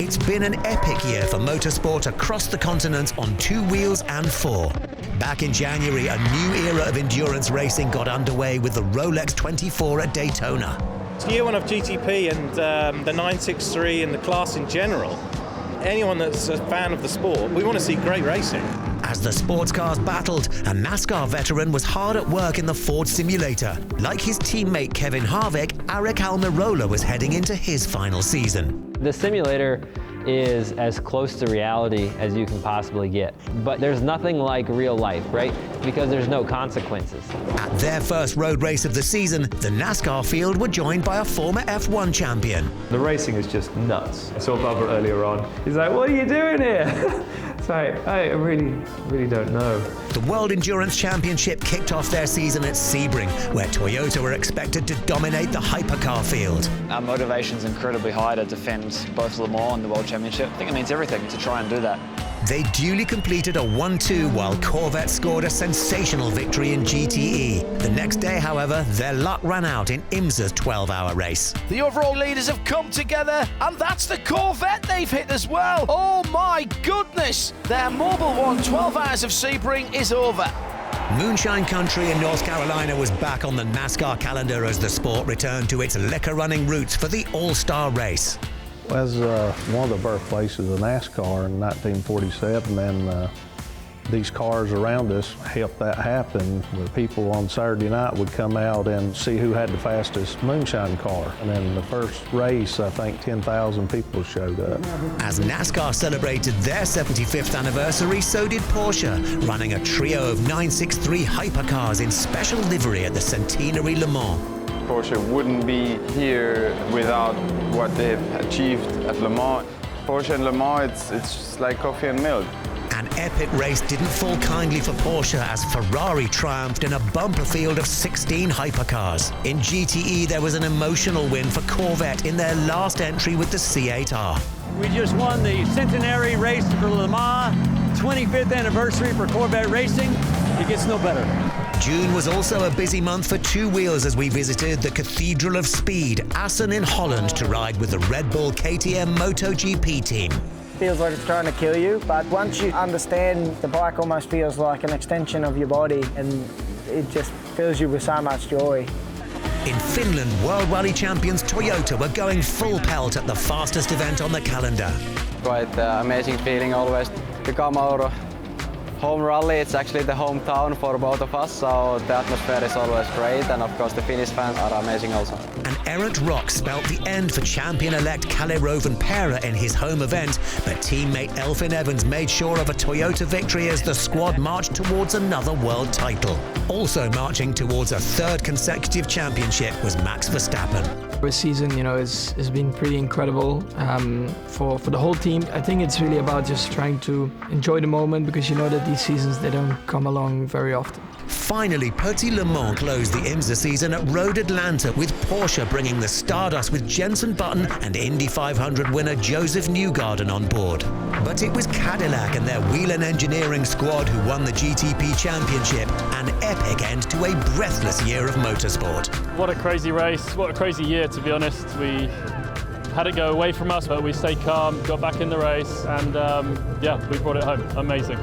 It's been an epic year for motorsport across the continent on two wheels and four. Back in January, a new era of endurance racing got underway with the Rolex 24 at Daytona. It's year one of GTP and the 963 and the class in general. Anyone that's a fan of the sport, we want to see great racing. As the sports cars battled, a NASCAR veteran was hard at work in the Ford simulator. Like his teammate Kevin Harvick, Aric Almirola was heading into his final season. The simulator is as close to reality as you can possibly get. But there's nothing like real life, right? Because there's no consequences. At their first road race of the season, the NASCAR field were joined by a former F1 champion. The racing is just nuts. I saw Bubba earlier on. He's like, what are you doing here? It's like, I really don't know. The World Endurance Championship kicked off their season at Sebring, where Toyota were expected to dominate the hypercar field. Our motivation's incredibly high to defend both Le Mans and the World Championship. I think it means everything to try and do that. They duly completed a 1-2 while Corvette scored a sensational victory in GTE. The next day, however, their luck ran out in IMSA's 12-hour race. The overall leaders have come together, and that's the Corvette they've hit as well. Oh my goodness! Their Mobil 1 12 Hours of Sebring is over. Moonshine Country in North Carolina was back on the NASCAR calendar as the sport returned to its liquor running roots for the All-Star race. As one of the birthplaces of NASCAR in 1947, and these cars around us helped that happen. The people on Saturday night would come out and see who had the fastest moonshine car. And in the first race, I think 10,000 people showed up. As NASCAR celebrated their 75th anniversary, so did Porsche, running a trio of 963 hypercars in special livery at the Centenary Le Mans. Porsche wouldn't be here without what they've achieved at Le Mans. Porsche and Le Mans, it's just like coffee and milk. An epic race didn't fall kindly for Porsche as Ferrari triumphed in a bumper field of 16 hypercars. In GTE, there was an emotional win for Corvette in their last entry with the C8R. We just won the Centenary race for Le Mans, 25th anniversary for Corvette racing. It gets no better. June was also a busy month for two wheels as we visited the Cathedral of Speed, Assen in Holland, to ride with the Red Bull KTM MotoGP team. Feels like it's trying to kill you, but once you understand, the bike almost feels like an extension of your body, and it just fills you with so much joy. In Finland, World Rally champions Toyota were going full pelt at the fastest event on the calendar. Quite amazing feeling always to come out home rally. It's actually the hometown for both of us, so the atmosphere is always great, and of course the Finnish fans are amazing also. An errant rock spelt the end for champion-elect Kalle Rovanperä in his home event, but teammate Elfyn Evans made sure of a Toyota victory as the squad marched towards another world title. Also marching towards a third consecutive championship was Max Verstappen. This season, has been pretty incredible for the whole team. I think it's really about just trying to enjoy the moment, because you know that these seasons, they don't come along very often. Finally, Petit Le Mans closed the IMSA season at Road Atlanta, with Porsche bringing the Stardust with Jenson Button and Indy 500 winner Joseph Newgarden on board. But it was Cadillac and their Whelen Engineering squad who won the GTP Championship, an epic end to a breathless year of motorsport. What a crazy race, what a crazy year, to be honest. We had it go away from us, but we stayed calm, got back in the race, and we brought it home. Amazing.